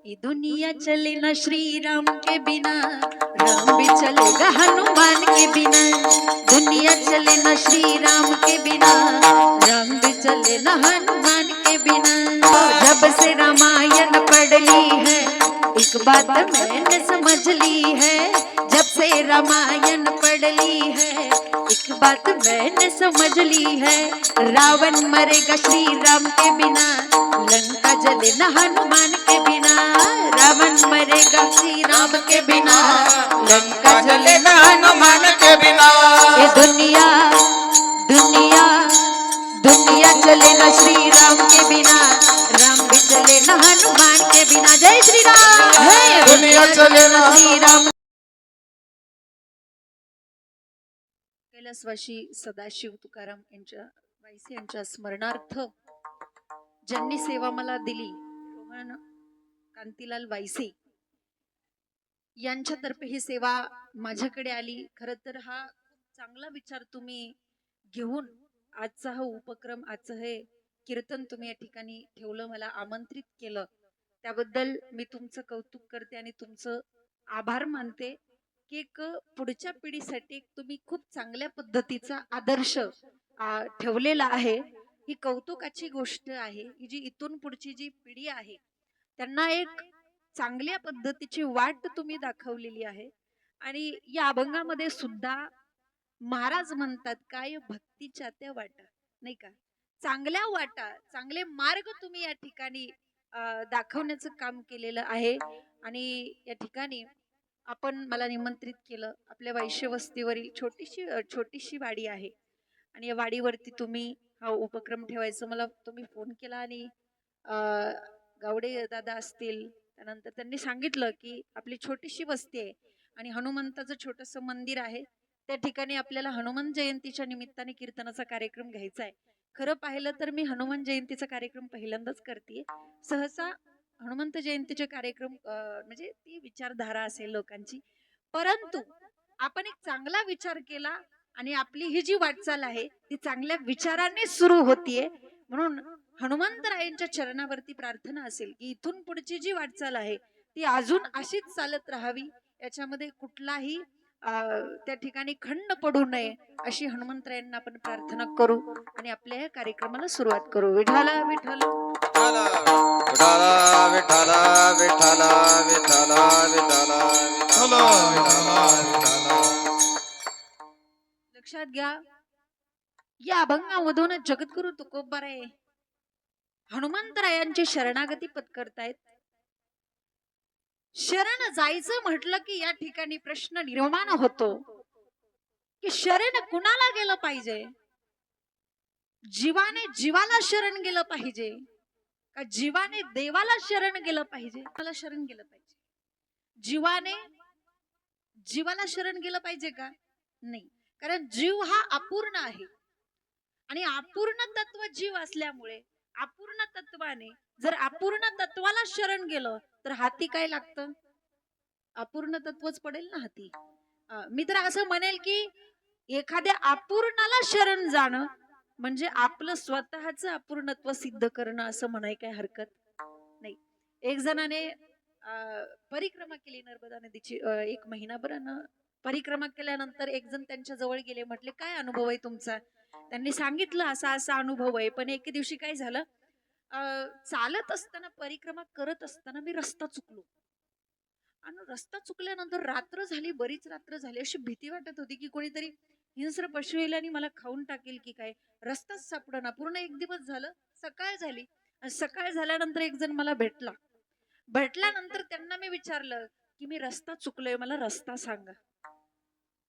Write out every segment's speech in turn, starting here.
ये दुनिया चले ना श्री राम के बिना, राम भी चलेगा हनुमान के बिना। दुनिया चले ना श्री राम के बिना, राम भी चले ना हनुमान के बिना। जब से रामायण पढ़ ली है, एक बात मैंने समझ ली है। जब से रामायण पढ़ ली है, एक बात मैंने समझ ली है। रावण मरेगा श्री राम के बिना, लंका जले न हनुमान के बिना। रावण मरेगा श्री राम के बिना, लंका जले न हनुमान के बिना। ये दुनिया दुनिया दुनिया चले न श्री राम के बिना, राम भी चले न हनुमान के बिना। जय श्री राम। दुनिया चले न श्री राम। कैलासवासी सदाशिव तुकाराम यांच्या वायसे यांच्या स्मरणार्थ ज्यांनी सेवा मला दिली, रोहन कांतीलाल वायसे यांच्यातर्फे ही सेवा माझ्याकडे आली। खरं तर हा चांगला विचार तुम्ही घेऊन आजचा हा उपक्रम, आजचं हे कीर्तन तुम्ही या ठिकाणी ठेवलं, मला आमंत्रित केलं, त्याबद्दल मी तुमचं कौतुक करते आणि तुमचं आभार मानते की एक पुढच्या पिढीसाठी तुम्ही खूप चांगल्या पद्धतीचा आदर्श ठेवलेला आहे। ही कौतुकाची गोष्ट आहे की जी इथून पुढची जी पिढी आहे त्यांना एक चांगल्या पद्धतीची वाट तुम्ही दाखवलेली आहे। आणि या अभंगामध्ये सुद्धा महाराज म्हणतात काय, भक्तीच्या त्या वाटा, नाही का, चांगल्या वाटा, चांगले मार्ग तुम्ही या ठिकाणी दाखवण्याचं काम केलेलं आहे। आणि या ठिकाणी आपण मला निमंत्रित केलं, आपल्या वैश्य वस्तीवरील छोटीशी वाडी आहे आणि या वाडीवरती तुम्ही हा उपक्रम ठेवायचं मला तुम्ही फोन केला। आणि गावडे दादा असतील, त्यानंतर त्यांनी सांगितलं की आपली छोटीशी वस्ती आहे आणि हनुमंताचं छोटंसं मंदिर आहे, त्या ठिकाणी आपल्याला हनुमान जयंतीच्या निमित्ताने कीर्तनाचा कार्यक्रम घ्यायचा आहे। खरं पाहिलं तर मी हनुमान जयंतीचा कार्यक्रम पहिल्यांदाच करते। सहसा हनुमंत जयंतीचे कार्यक्रम म्हणजे ती विचारधारा असेल लोकांची, परंतु आपण एक चांगला विचार केला आणि आपली ही जी वाटचाल आहे ती चांगल्या विचाराने सुरू होतीये। म्हणून हनुमंतरायांच्या चरणावरती प्रार्थना असेल की इथून पुढची जी वाटचाल आहे ती अजून अशीच चालत राहावी, याच्यामध्ये कुठलाही त्या ठिकाणी खंड पडू नये अशी हनुमंतरायांना आपण प्रार्थना करू आणि आपल्या या कार्यक्रमाला सुरुवात करू। विठ्ठला विठ्ठल विठ्ठला विठ्ठला विठ्ठला विठ्ठला विठ्ठला विठ्ठला। लक्षात घ्या, या अभंगामधून जगद्गुरु तुकोबाराय हनुमंतरायांची शरणागती पत्करतायत। शरण जायचं म्हटलं की या ठिकाणी प्रश्न निर्माण होतो की शरण कुणाला गेलं पाहिजे? जीवाने जीवाला शरण गेलं पाहिजे का जीवाने देवाला शरण गेलं पाहिजे? मला शरण गेलं पाहिजे। जीवाने जीवाला शरण गेलं पाहिजे का? नाही, कारण जीव हा अपूर्ण आहे आणि अपूर्ण तत्व जीव असल्यामुळे अपूर्ण तत्वाने जर अपूर्ण तत्वाला शरण गेलं तर हाती काय लागतं? अपूर्ण तत्वच पडेल ना हाती। मी तर असं म्हणेल की एखाद्या अपूर्णाला शरण जाणं म्हणजे आपलं स्वतःचं अपूर्णत्व सिद्ध करणं असं म्हणाय काय हरकत नाही। एक जणाने परिक्रमा केली नर्मदा नदीची, 1 महिनाभर परिक्रमा केल्यानंतर एक जण त्यांच्या जवळ गेले, म्हटले काय अनुभव आहे तुमचा? त्यांनी सांगितलं असा असा अनुभव आहे, पण एके दिवशी काय झालं, चालत असताना परिक्रमा करत असताना मी रस्ता चुकलो आणि रस्ता चुकल्यानंतर रात्र झाली, बरीच रात्र झाली, अशी भीती वाटत होती की कोणीतरी हिंस्र पशु येईल आणि मला खाऊन टाकेल की काय, रस्ताच सापडना। पूर्ण 1 दिवस झालं, सकाळ झाली आणि सकाळ झाल्यानंतर एक जण मला भेटल्यानंतर त्यांना मी विचारलं की मी रस्ता चुकलोय, मला रस्ता सांगा।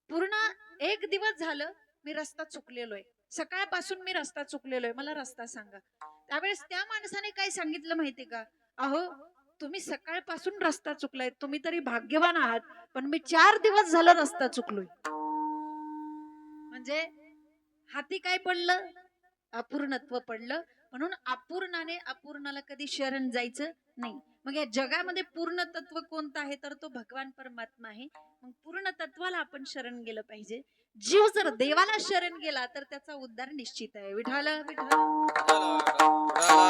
पूर्ण 1 दिवस झालं मी रस्ता चुकलेलोय, सकाळपासून मी रस्ता चुकलेलोय, मला रस्ता सांगा। त्यावेळेस त्या माणसाने काय सांगितलं माहितीये का, अहो तुम्ही सकाळपासून रस्ता चुकलाय, तुम्ही तरी भाग्यवान आहात, पण मी 4 दिवस झालं रस्ता चुकलोय। म्हणजे हाती काय पडलं? अपूर्णत्व पडलं। म्हणून अपूर्णाने अपूर्णाला कधी शरण जायचं नाही। मग या जगामध्ये पूर्ण तत्व कोणतं आहे तर तो भगवान परमात्मा आहे। मग पूर्ण तत्वाला आपण शरण गेलं पाहिजे। जीव जर देवाला शरण गेला तर त्याचा उद्धार निश्चित आहे। विठ्ठला विठ्ठला विठ्ठला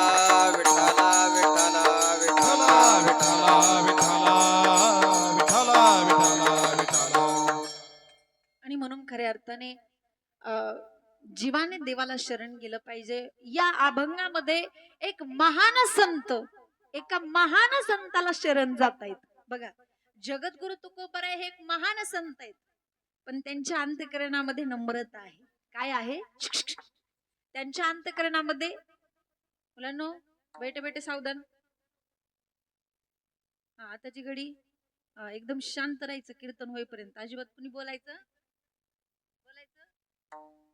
विठ्ठला विठ्ठला विठ्ठला विठ्ठला अर्थाने जीवाने देवाला शरण गेलं पाहिजे. या अभंगामध्ये एक महान संत, एका महान संताला शरण जात आहेत. बघा, जगद्गुरु तुकोबराय हे एक महान संत आहेत, पण त्यांच्या अंतःकरणामध्ये नम्रता आहे. काय आहे? त्यांच्या अंतःकरणामध्ये, मुलांनो बेटे बेटे सावधान, आताची घडी एकदम शांत राहायचं कीर्तन होईपर्यंत. अजिबात कुणी बोलायचं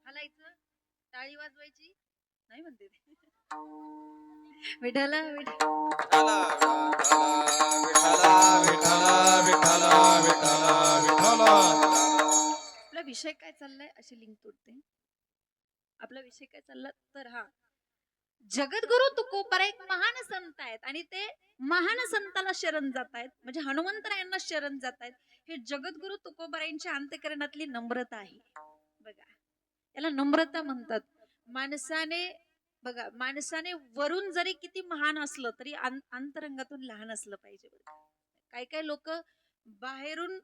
हलायचं, टाळी वाजवायची नाही म्हणते ते. विठाला विठाला विठाला विठाला विठाला विठाला. आपला विषय काय चाललाय अशी लिंक तुटते. आपला विषय काय चालला तर जगद्गुरु तुकोबराय एक महान संत आहेत आणि ते महान संताला शरण जात आहेत, म्हणजे हनुमंतरायांना शरण जात आहेत. हे जगद्गुरु तुकोबरायांच्या अंतःकरणातली नम्रता आहे. बघा, याला नम्रता म्हणतात. माणसाने वरून जरी किती महान असलं तरी अंतरंगातून लहान असलं पाहिजे. काही काही लोक बाहेरून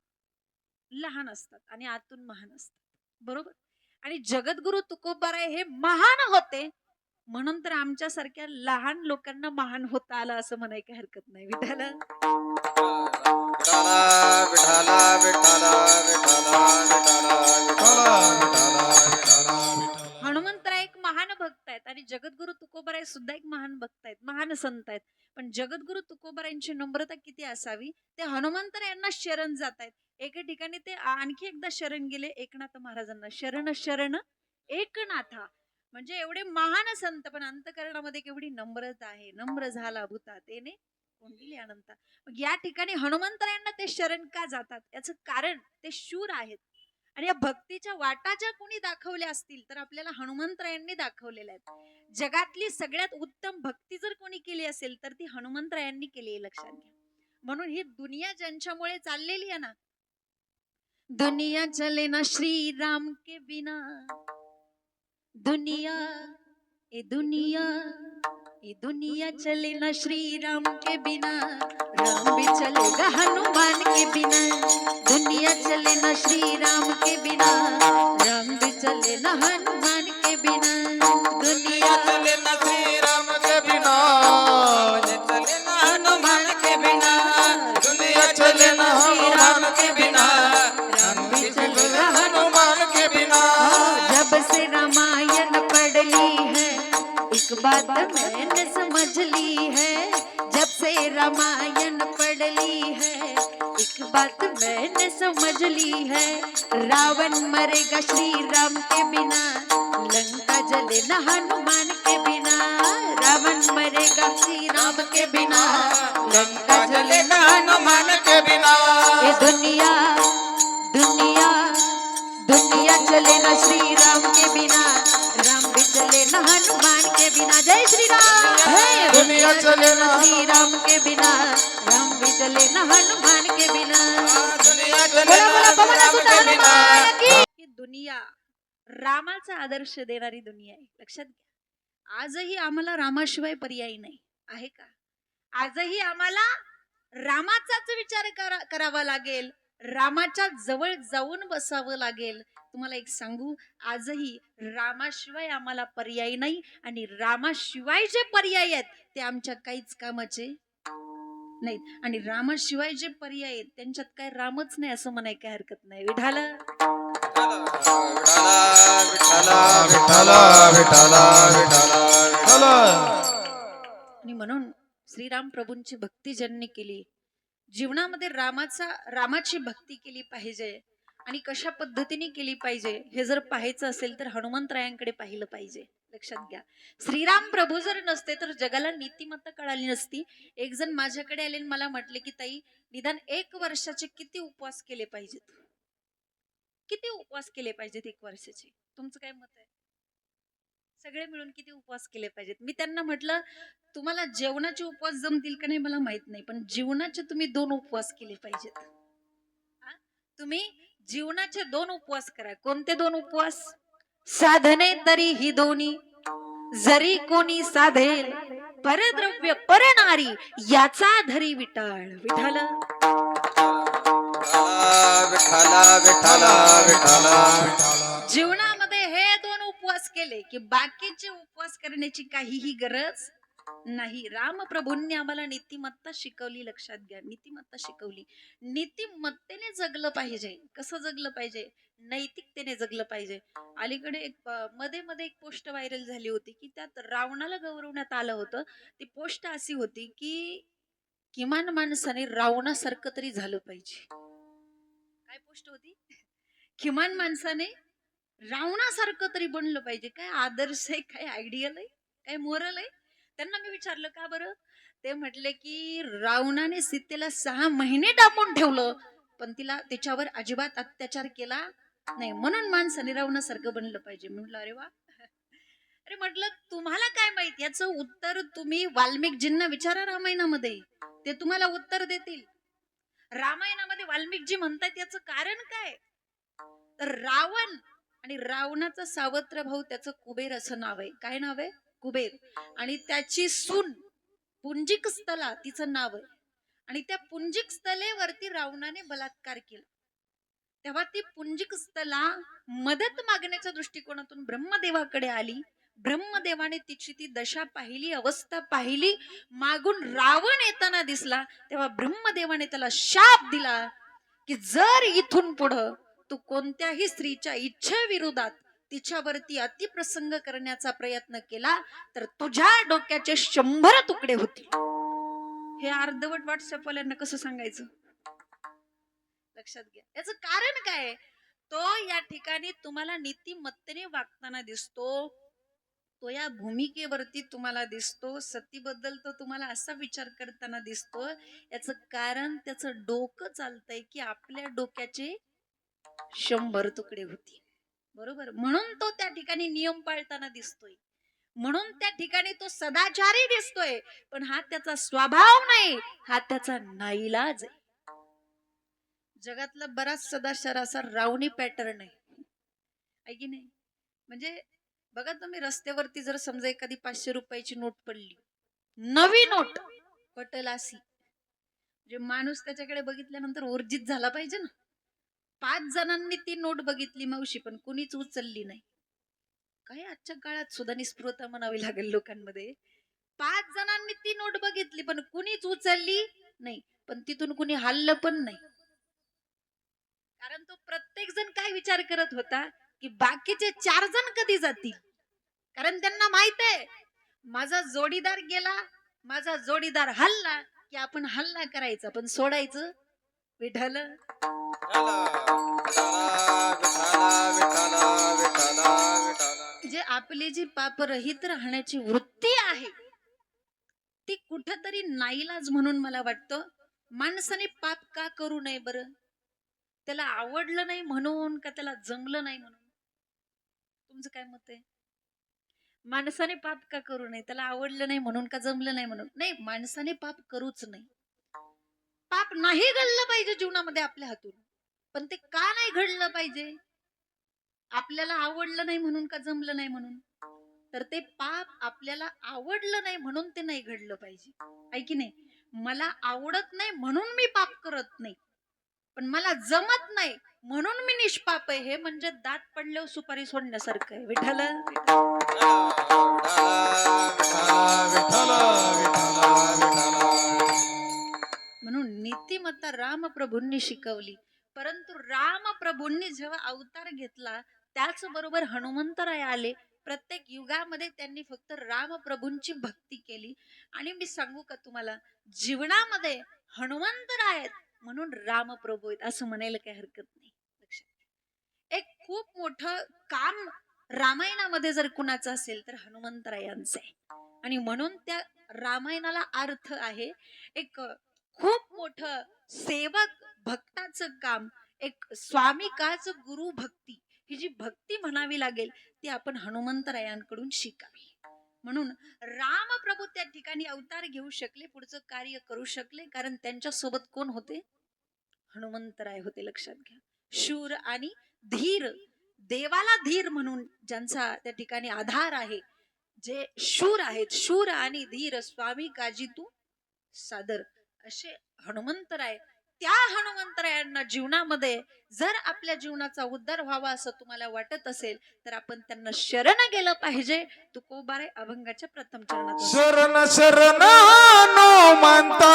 लहान असतात आणि आतून महान असतात, बरोबर. आणि जगद्गुरु तुकोबराय हे महान होते म्हणून तर आमच्या सारख्या लहान लोकांना महान होता आलं असं म्हणायला हरकत नाही. विठाला विठाला विठाला विठाला विठाला विठाला. हनुमंतराय एक महान भक्त आहेत आणि जगद्गुरु तुकोबराय सुद्धा एक महान भक्त आहेत, महान संत आहेत. पण जगद्गुरु तुकोबरायांची नम्रता किती असावी. ते हनुमंतरायांना शरण जात आहेत. एके ठिकाणी ते आणखी एकदा शरण गेले एकनाथ महाराजांना. शरण शरण एकनाथा, म्हणजे एवढे महान संत पण अंतःकरणामध्ये केवढी नम्रता आहे. नम्र झाला भूता तेने कोंडिले अनंता. मग या ठिकाणी हनुमंतरायांना ते शरण का जातात याचं कारण ते शूर आहेत. आणि या भक्तीच्या वाटा ज्या कोणी दाखवल्या असतील तर आपल्याला हनुमंतरायांनी दाखवलेल्या आहेत. जगातली सगळ्यात उत्तम भक्ती जर कोणी केली असेल तर ती हनुमंतरायांनी केली आहे, लक्षात घ्या. म्हणून ही दुनिया ज्यांच्यामुळे चाललेली आहे ना, दुनिया चले ना श्री राम के बिना, दुनिया ए दुनिया चले ना श्री राम के बिना, राम भी चलेगा हनुमान के बिना. दुनिया चले ना श्री राम के बिना, राम भी चले ना हनुमान के बिना. दुनिया चले ना श्री राम के बिना, चले ना हनुमान के बिना. दुनिया चले ना हनुमान के बिना, राम भी चलेगा हनुमान के बिना. जब से रामायण पढ़ ली है एक बात मैंने समझ ली है. जब से रामायण पढ़ ली है एक बात मैंने समझ ली है. रावण मरेगा श्री राम के बिना, लंका जले न हनुमान के बिना. रावण मरेगा श्री राम के बिना, लंका जले न हनुमान के बिना. ये दुनिया दुनिया दुनिया चले न श्री राम के बिना, राम भी चले न हनुमान के बिना. जय श्री राम. दुनिया चले ना श्री राम के बिना, राम भी चले न हनुमान के बिना. दुनिया चले ना हनुमान के बिना. ही दुनिया रामाचा आदर्श देणारी दुनिया आहे, लक्षात घ्या. आजही आम्हाला रामाशिवाय पर्याय नाही आहे का? आजही आम्हाला रामाचाच विचार करावा लागेल, रामाच्या जवळ जाऊन बसावं लागेल. तुम्हाला एक सांगू, आजही रामाशिवाय आम्हाला पर्याय नाही आणि रामाशिवाय जे पर्याय आहेत ते आमच्या काहीच कामाचे नाहीत. आणि रामाशिवाय जे पर्याय आहेत त्यांच्यात काय रामच नाही असं म्हणायला काय हरकत नाही. विठाला विठाला विठाला विठाला विठाला. आणि म्हणून श्रीराम प्रभूंची भक्ती ज्यांनी केली, जीवनामध्ये रामाची भक्ती केली पाहिजे आणि कशा पद्धतीने केली पाहिजे हे जर पाहायचं असेल तर हनुमंतरायांकडे पाहिलं पाहिजे. लक्षात घ्या, श्रीराम प्रभू जर नसते तर जगाला नीतिमत्ता कळाली नसती. एक जण माझ्याकडे आले आणि मला म्हटले की ताई, निदान 1 वर्षाचे किती उपवास केले पाहिजेत, किती उपवास केले पाहिजेत 1 वर्षाचे, तुमचं काय मत आहे? सगळे मिळून किती उपवास केले पाहिजेत? मी त्यांना म्हटलं, तुम्हाला जेवणाचे उपवास जमतील का नाही मला माहित नाही, पण जीवनाचे तुम्ही 2 उपवास केले पाहिजेत. तुम्ही जीवनाचे 2 उपवास करा. कोणते 2 उपवास? साधने तरी ही दोन्ही, जरी कोणी साधेल परद्रव्य परनारी, याचा धरी विटाळ. विठाला विठाला विठाला विठाला विठाला. जीवनामध्ये हे 2 उपवास केले की बाकीचे उपवास करण्याची काहीही गरज नाही. रामप्रभूंनी आम्हाला नीतिमत्ता शिकवली. लक्षात घ्या, नीतिमत्ता शिकवली. नीतिमत्तेने जगलं पाहिजे. कसं जगलं पाहिजे? नैतिकतेने जगलं पाहिजे. अलीकडे एक मध्ये मध्ये एक पोस्ट व्हायरल झाली होती की त्यात रावणाला गौरवण्यात आलं होतं. ती पोस्ट अशी होती की किमान माणसाने रावणासारखं तरी झालं पाहिजे. काय पोस्ट होती? किमान माणसाने रावणासारखं तरी बनलं पाहिजे. काय आदर्श आहे, काय आयडियल आहे, काय मोरल आहे? त्यांना मी विचारलं का बरं? ते म्हटले की रावणाने सीतेला 6 महिने डांबून ठेवलं, पण तिला तिच्यावर अजिबात अत्याचार केला नाही, म्हणून माणसाने रावणासारखं बनलं पाहिजे. म्हटलं अरे वा. अरे म्हटलं तुम्हाला काय माहित, याचं उत्तर तुम्ही वाल्मिकजींना विचारा रामायणामध्ये, ते तुम्हाला उत्तर देतील. रामायणामध्ये वाल्मिकजी म्हणतात याचं कारण काय? तर रावण आणि रावणाचा सावत्र भाऊ त्याचं कुबेर असं नाव आहे. काय नाव आहे? कुबेर. आणि त्याची सून पुंजिक स्थला तिचं नाव आहे. आणि त्या पुंजिक स्थलेवरती रावणाने बलात्कार केला. तेव्हा ती पुंजिक स्थला मदत मागण्याच्या दृष्टिकोनातून ब्रह्मदेवाकडे आली. ब्रह्मदेवाने तिची ती दशा पाहिली, अवस्था पाहिली, मागून रावण येताना दिसला. तेव्हा ब्रह्मदेवाने त्याला शाप दिला की जर इथून पुढं तू कोणत्याही स्त्रीच्या इच्छेविरोधात तिच्यावरती अतिप्रसंग करण्याचा प्रयत्न केला तर तुझ्या डोक्याचे 100 तुकडे होतील. हे अर्धवट व्हॉट्सअप वाल्यांना कसं सांगायचं? लक्षात घ्या. याचं कारण काय? तो या ठिकाणी तुम्हाला नीतिमत्तेने वागताना दिसतो. तो या भूमिकेवरती तुम्हाला दिसतो. सतीबद्दल तो तुम्हाला असा विचार करताना दिसतो. याचं कारण त्याचं डोकं चालतंय की आपल्या डोक्याचे 100 तुकडे होती. बरोबर? म्हणून तो त्या ठिकाणी नियम पाळताना दिसतोय. म्हणून त्या ठिकाणी तो सदाचारी दिसतोय. पण हा त्याचा स्वभाव नाही, हा त्याचा नाईलाज आहे. जगातला बराच सदाचार असा रावणी पॅटर्न आहे की नाही? म्हणजे बघा तुम्ही रस्त्यावरती जर समजा एखादी 500 रुपयाची नोट पडली, नवी नोट पटल अशी, म्हणजे माणूस त्याच्याकडे बघितल्यानंतर ऊर्जित झाला पाहिजे ना. 5 जणांनी ती नोट बघितली मावशी, पण कुणीच उचलली नाही. काय आजच्या काळात सुद्धा निस्पृहता म्हणावी लागेल लोकांमध्ये. 5 जणांनी ती नोट बघितली पण कुणीच उचलली नाही, पण तिथून कुणी हल्लं पण नाही. कारण तो प्रत्येक जण काय विचार करत होता की बाकीचे 4 जण कधी जातील. कारण त्यांना माहित आहे माझा जोडीदार गेला, माझा जोडीदार हल्ला की आपण हल्ला करायचा, पण सोडायचं विठ्ठल. जे आपली जी पापरहित राहण्याची वृत्ती आहे ती कुठंतरी नाईलाज म्हणून मला वाटतं. माणसाने पाप का करू नये बरं? त्याला आवडलं नाही म्हणून का त्याला जमलं नाही म्हणून? तुमचं काय मत आहे? माणसाने पाप का करू नये? त्याला आवडलं नाही म्हणून का जमलं नाही म्हणून? नाही, माणसाने पाप करूच नाही. पाप नाही घडलं पाहिजे जीवनामध्ये आपल्या हातून, पण ते का नाही घडलं पाहिजे? आपल्याला आवडलं नाही म्हणून का जमलं नाही म्हणून? तर ते पाप आपल्याला आवडलं नाही म्हणून ते नाही घडलं पाहिजे. आहे की नाही? मला आवडत नाही म्हणून मी पाप करत नाही, पण मला जमत नाही म्हणून मी निष्पाप आहे. हे म्हणजे दात पडल्यावर सुपारी सोडण्यासारखं आहे. विठ्ठल म्हणून नीतिमत्ता रामप्रभूंनी शिकवली. परंतु रामप्रभूंनी जेव्हा अवतार घेतला त्याचबरोबर हनुमंतराय आले. प्रत्येक युगामध्ये त्यांनी फक्त रामप्रभूंची भक्ती केली. आणि मी सांगू का तुम्हाला, जीवनामध्ये हनुमंतराय आहेत म्हणून रामप्रभू आहेत असं म्हणायला काही हरकत नाही. एक खूप मोठं काम रामायणामध्ये जर कुणाचं असेल तर हनुमंतरायांचं आहे. आणि म्हणून त्या रामायणाला अर्थ आहे एक खूप मोठं सेवक भक्ताचं काम, एक स्वामिकाचं गुरु भक्ती. ही जी भक्ती म्हणावी लागेल ती आपण हनुमंतरायांकडून शिकावी. म्हणून रामप्रभू त्या ठिकाणी अवतार घेऊ शकले, पुढचं कार्य करू शकले, कारण त्यांच्या सोबत कोण होते? हनुमंतराय होते. लक्षात घ्या. शूर आणि धीर, देवाला धीर म्हणून ज्यांचा त्या ठिकाणी आधार आहे, जे शूर आहेत, शूर आणि धीर, स्वामी काजी तू सादर, असे हनुमंतराय त्या हनुमंतरायांना जीवनामध्ये जर आपल्या जीवनाचा उद्धार व्हावा असं तुम्हाला वाटत असेल तर आपण त्यांना शरण गेलं पाहिजे. तुकोबाराय अभंगाच्या प्रथम चरणात. शरण शरण हनुमंता